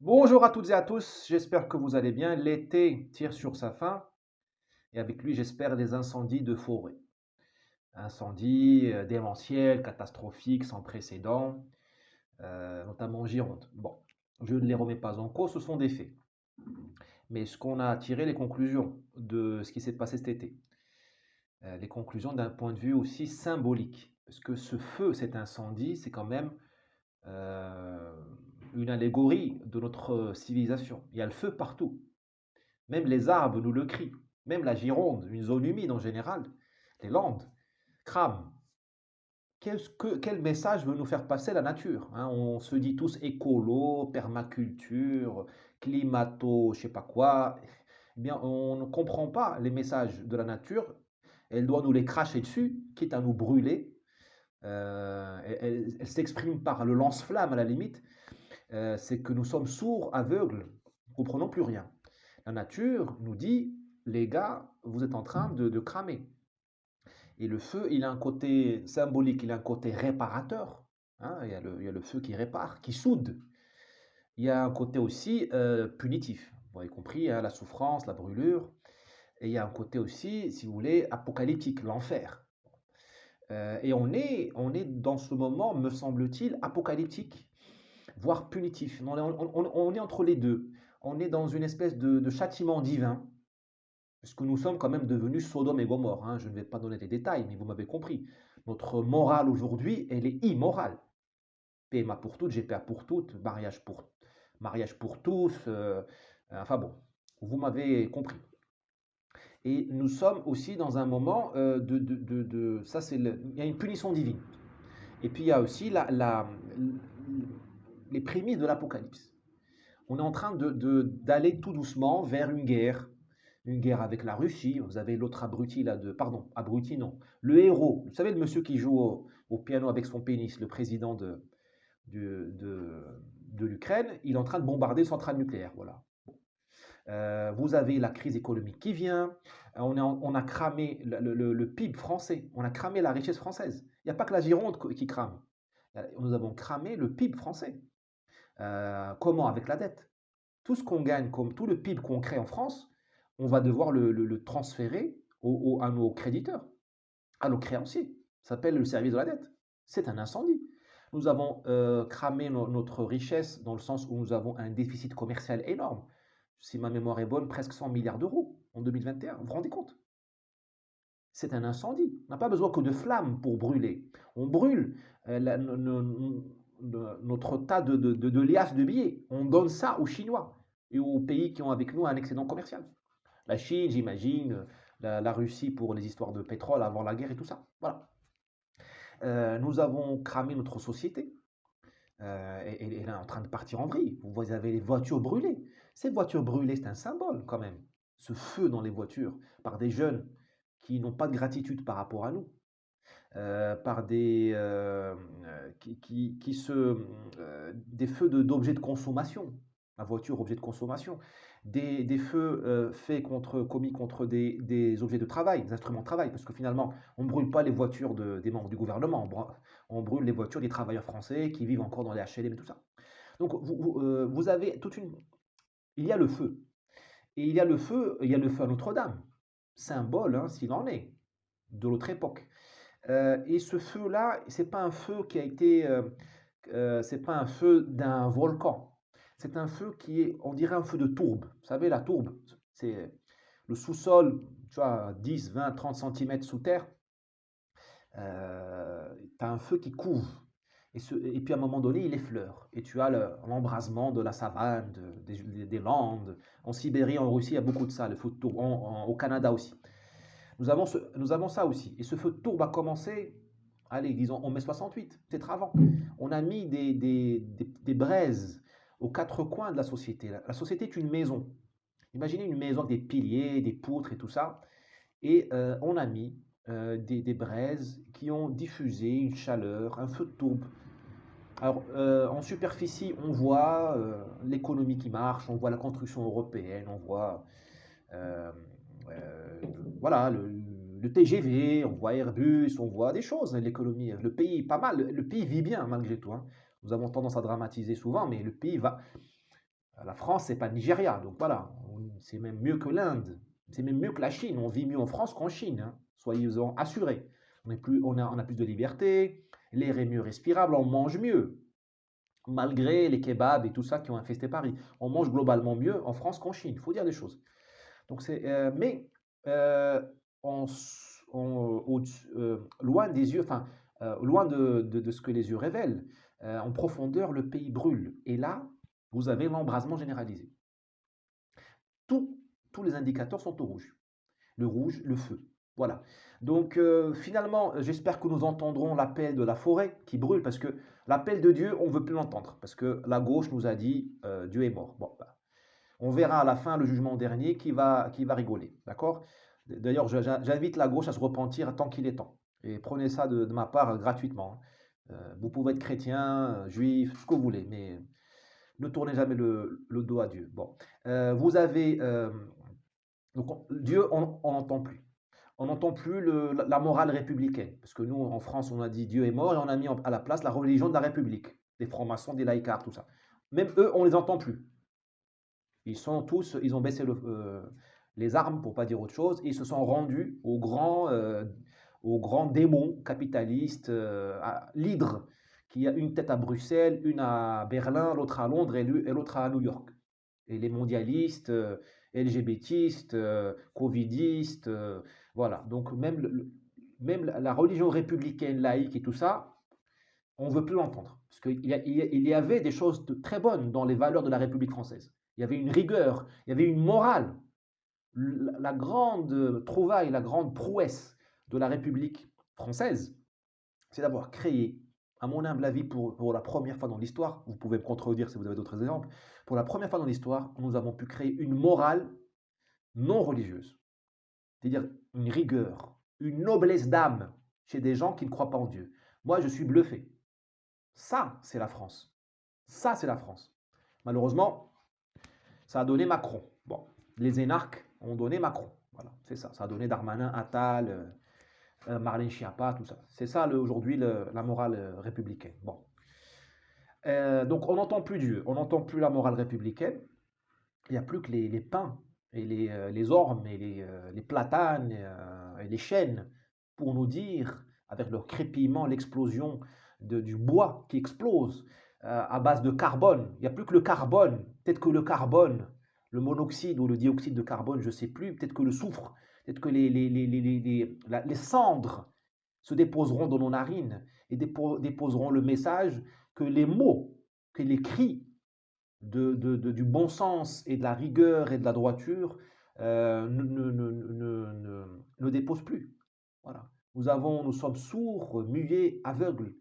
Bonjour à toutes et à tous, j'espère que vous allez bien. L'été tire sur sa fin et avec lui, j'espère, des incendies de forêt. Incendies démentiels, catastrophiques, sans précédent, notamment en Gironde. Bon, je ne les remets pas en cause, ce sont des faits. Mais ce qu'on a tiré les conclusions de ce qui s'est passé cet été, les conclusions d'un point de vue aussi symbolique, parce que ce feu, cet incendie, c'est quand même euh, une allégorie de notre civilisation. Il y a le feu partout. Même les arbres nous le crient. Même la Gironde, une zone humide en général, les Landes, crament. Quel message veut nous faire passer la nature, hein? On se dit tous écolo, permaculture, climato, je sais pas quoi. Eh bien, on ne comprend pas les messages de la nature. Elle doit nous les cracher dessus, quitte à nous brûler. Elle s'exprime par le lance-flamme à la limite. C'est que nous sommes sourds, aveugles, nous ne comprenons plus rien. La nature nous dit, les gars, vous êtes en train de cramer. Et le feu, il a un côté symbolique, il a un côté réparateur, hein. Il y a le feu qui répare, qui soude. Il y a un côté aussi punitif, vous avez compris, hein, la souffrance, la brûlure. Et il y a un côté aussi, si vous voulez, apocalyptique, l'enfer. Et on est dans ce moment, me semble-t-il, apocalyptique, voire punitif. On est entre les deux. On est dans une espèce de châtiment divin, puisque nous sommes quand même devenus Sodome et Gomorre, hein. Je ne vais pas donner les détails, mais vous m'avez compris. Notre morale aujourd'hui, elle est immorale. PMA pour toutes, GPA pour toutes, mariage pour tous. Enfin bon, vous m'avez compris. Et nous sommes aussi dans un moment ça c'est il y a une punition divine. Et puis il y a aussi les prémices de l'Apocalypse. On est en train d'aller tout doucement vers une guerre avec la Russie. Vous avez l'autre abruti là pardon, abruti non, le héros. Vous savez le monsieur qui joue au piano avec son pénis, le président de, de, de l'Ukraine, il est en train de bombarder une centrale nucléaire. Voilà. Vous avez la crise économique qui vient. On a cramé le PIB français. On a cramé la richesse française. Il n'y a pas que la Gironde qui crame. Nous avons cramé le PIB français. Comment? Avec la dette. Tout ce qu'on gagne, comme tout le PIB qu'on crée en France, on va devoir le transférer à nos créditeurs, à nos créanciers. Ça s'appelle le service de la dette. C'est un incendie. Nous avons cramé notre richesse dans le sens où nous avons un déficit commercial énorme. Si ma mémoire est bonne, presque 100 milliards d'euros en 2021. Vous vous rendez compte? C'est un incendie. On n'a pas besoin que de flammes pour brûler. On brûle notre tas de liasses de billets. On donne ça aux Chinois et aux pays qui ont avec nous un excédent commercial. La Chine, j'imagine, la Russie pour les histoires de pétrole avant la guerre et tout ça. Voilà. Nous avons cramé notre société. Elle est en train de partir en vrille. Vous avez les voitures brûlées. Ces voitures brûlées, c'est un symbole quand même. Ce feu dans les voitures par des jeunes qui n'ont pas de gratitude par rapport à nous, par des feux d'objets de consommation. La voiture, objet de consommation. Des feux commis contre des objets de travail, des instruments de travail, parce que finalement, on ne brûle pas les voitures des membres du gouvernement, on brûle les voitures des travailleurs français qui vivent encore dans les HLM et tout ça. Donc, vous avez toute une. Il y a le feu. Et il y a le feu à Notre-Dame, symbole, hein, s'il en est, de l'autre époque. Et ce feu-là, c'est pas un feu qui a été, c'est pas un feu d'un volcan. C'est un feu qui est, on dirait un feu de tourbe. Vous savez, la tourbe, c'est le sous-sol, tu vois, 10, 20, 30 centimètres sous terre. Tu as un feu qui couve. Et puis à un moment donné, il effleure. Et tu as l'embrasement de la savane, des Landes. En Sibérie, en Russie, il y a beaucoup de ça, le feu de tourbe. Au Canada aussi. Nous avons ça aussi. Et ce feu de tourbe a commencé, allez, disons, en mai 68, peut-être avant. On a mis des braises aux quatre coins de la société. La société est une maison. Imaginez une maison avec des piliers, des poutres et tout ça. Et on a mis des braises qui ont diffusé une chaleur, un feu de tourbe. Alors, en superficie, on voit l'économie qui marche, on voit la construction européenne, on voit euh, euh, voilà, le TGV, on voit Airbus, on voit des choses, hein, l'économie. Le pays, pas mal, le pays vit bien malgré tout, hein. Nous avons tendance à dramatiser souvent, mais le pays va. La France, c'est pas le Nigeria, donc voilà, c'est même mieux que l'Inde, c'est même mieux que la Chine. On vit mieux en France qu'en Chine, hein, soyez-en assurés. On a plus de liberté, l'air est mieux respirable, on mange mieux, malgré les kebabs et tout ça qui ont infesté Paris. On mange globalement mieux en France qu'en Chine, il faut dire des choses. Donc mais euh, on, loin des yeux, enfin, loin de ce que les yeux révèlent, en profondeur, le pays brûle. Et là, vous avez l'embrasement généralisé. Tous, tous les indicateurs sont au rouge. Le rouge, le feu. Voilà. Donc finalement, j'espère que nous entendrons l'appel de la forêt qui brûle, parce que l'appel de Dieu, on ne veut plus l'entendre, parce que la gauche nous a dit Dieu est mort. Bon, bah, on verra à la fin le jugement dernier qui va rigoler. D'accord? D'ailleurs, j'invite la gauche à se repentir tant qu'il est temps. Et prenez ça de ma part gratuitement, hein. Vous pouvez être chrétien, juif, ce que vous voulez, mais ne tournez jamais le dos à Dieu. Bon. Vous avez. Donc, Dieu, on n'entend plus. On n'entend plus la morale républicaine. Parce que nous, en France, on a dit Dieu est mort et on a mis à la place la religion de la République. Des francs-maçons, des laïcards, tout ça. Même eux, on ne les entend plus. Ils sont tous, ils ont baissé les armes, pour pas dire autre chose, et ils se sont rendus au grand démon capitaliste, à l'hydre, qui a une tête à Bruxelles, une à Berlin, l'autre à Londres et l'autre à New York. Et les mondialistes, LGBTistes, covidistes, voilà. Donc même la religion républicaine laïque et tout ça, on ne veut plus l'entendre. Parce qu'il y avait des choses très bonnes dans les valeurs de la République française. Il y avait une rigueur, il y avait une morale. La grande trouvaille, la grande prouesse de la République française, c'est d'avoir créé, à mon humble avis, pour la première fois dans l'histoire, vous pouvez me contredire si vous avez d'autres exemples, pour la première fois dans l'histoire, nous avons pu créer une morale non religieuse. C'est-à-dire une rigueur, une noblesse d'âme chez des gens qui ne croient pas en Dieu. Moi, je suis bluffé. Ça, c'est la France. Ça, c'est la France. Malheureusement, ça a donné Macron. Bon, les énarques ont donné Macron. Voilà, c'est ça. Ça a donné Darmanin, Attal, Marlène Schiappa, tout ça. C'est ça aujourd'hui la morale républicaine. Bon. Donc on n'entend plus Dieu, on n'entend plus la morale républicaine. Il n'y a plus que les pins et les ormes et les platanes et les chênes pour nous dire, avec leur crépillement, l'explosion du bois qui explose à base de carbone. Il n'y a plus que le carbone. Peut-être que le carbone, le monoxyde ou le dioxyde de carbone, je ne sais plus. Peut-être que le soufre, peut-être que les cendres se déposeront dans nos narines et déposeront le message que les mots, que les cris du bon sens et de la rigueur et de la droiture ne déposent plus. Voilà. Nous sommes sourds, muets, aveugles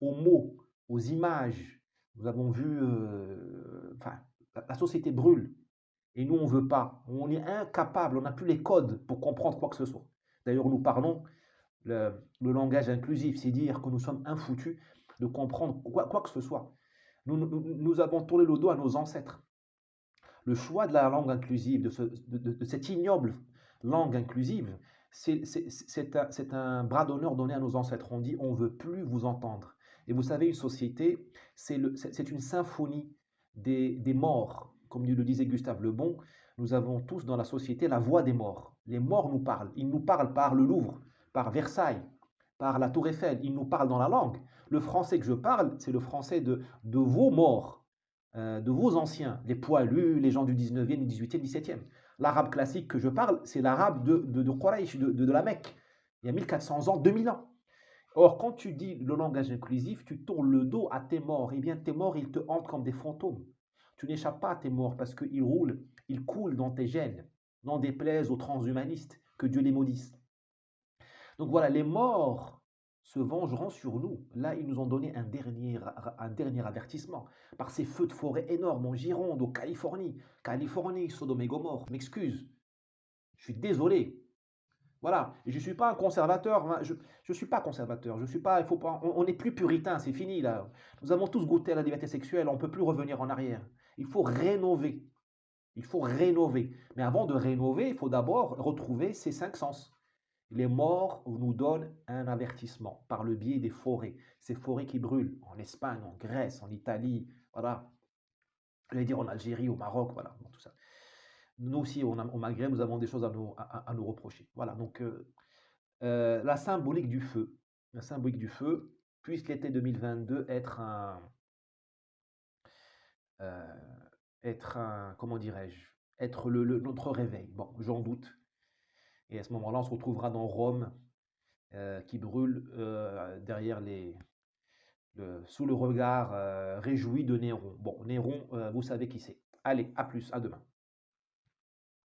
aux mots, aux images. Nous avons vu, enfin, la société brûle. Et nous, on ne veut pas. On est incapable, on n'a plus les codes pour comprendre quoi que ce soit. D'ailleurs, nous parlons le langage inclusif, c'est dire que nous sommes infoutus de comprendre quoi que ce soit. Nous avons tourné le dos à nos ancêtres. Le choix de la langue inclusive, de cette ignoble langue inclusive, c'est un bras d'honneur donné à nos ancêtres. On dit on ne veut plus vous entendre. Et vous savez, une société, c'est une symphonie des morts. Comme le disait Gustave Le Bon, nous avons tous dans la société la voix des morts. Les morts nous parlent. Ils nous parlent par le Louvre, par Versailles, par la Tour Eiffel. Ils nous parlent dans la langue. Le français que je parle, c'est le français de vos morts, de vos anciens, les poilus, les gens du 19e, du 18e, 17e. L'arabe classique que je parle, c'est l'arabe de Quraysh, de la Mecque. Il y a 1400 ans, 2000 ans. Or, quand tu dis le langage inclusif, tu tournes le dos à tes morts. Eh bien, tes morts, ils te hantent comme des fantômes. Tu n'échappes pas à tes morts parce qu'ils roulent, ils coulent dans tes gènes. N'en déplaise aux transhumanistes, que Dieu les maudisse. Donc voilà, les morts se vengeront sur nous. Là, ils nous ont donné un dernier avertissement. Par ces feux de forêt énormes en Gironde, en Californie, Sodome et Gomorre. M'excuse, je suis désolé. Voilà, et je ne suis pas un conservateur, je ne suis pas conservateur, je suis pas, il faut pas, on n'est plus puritain, c'est fini là. Nous avons tous goûté à la liberté sexuelle, on ne peut plus revenir en arrière. Il faut rénover, il faut rénover. Mais avant de rénover, il faut d'abord retrouver ces cinq sens. Les morts nous donnent un avertissement par le biais des forêts, ces forêts qui brûlent en Espagne, en Grèce, en Italie, voilà. J'allais dire en Algérie, au Maroc, voilà, bon, tout ça. Nous aussi, au Maghreb, nous avons des choses à nous reprocher. Voilà, donc la symbolique du feu. La symbolique du feu, puisse l'été 2022 heu, être un comment dirais-je? Être notre réveil. Bon, j'en doute et à ce moment-là, on se retrouvera dans Rome, qui brûle, derrière sous le regard, réjoui de Néron. Bon, Néron, vous savez qui c'est. Allez, à plus, à demain.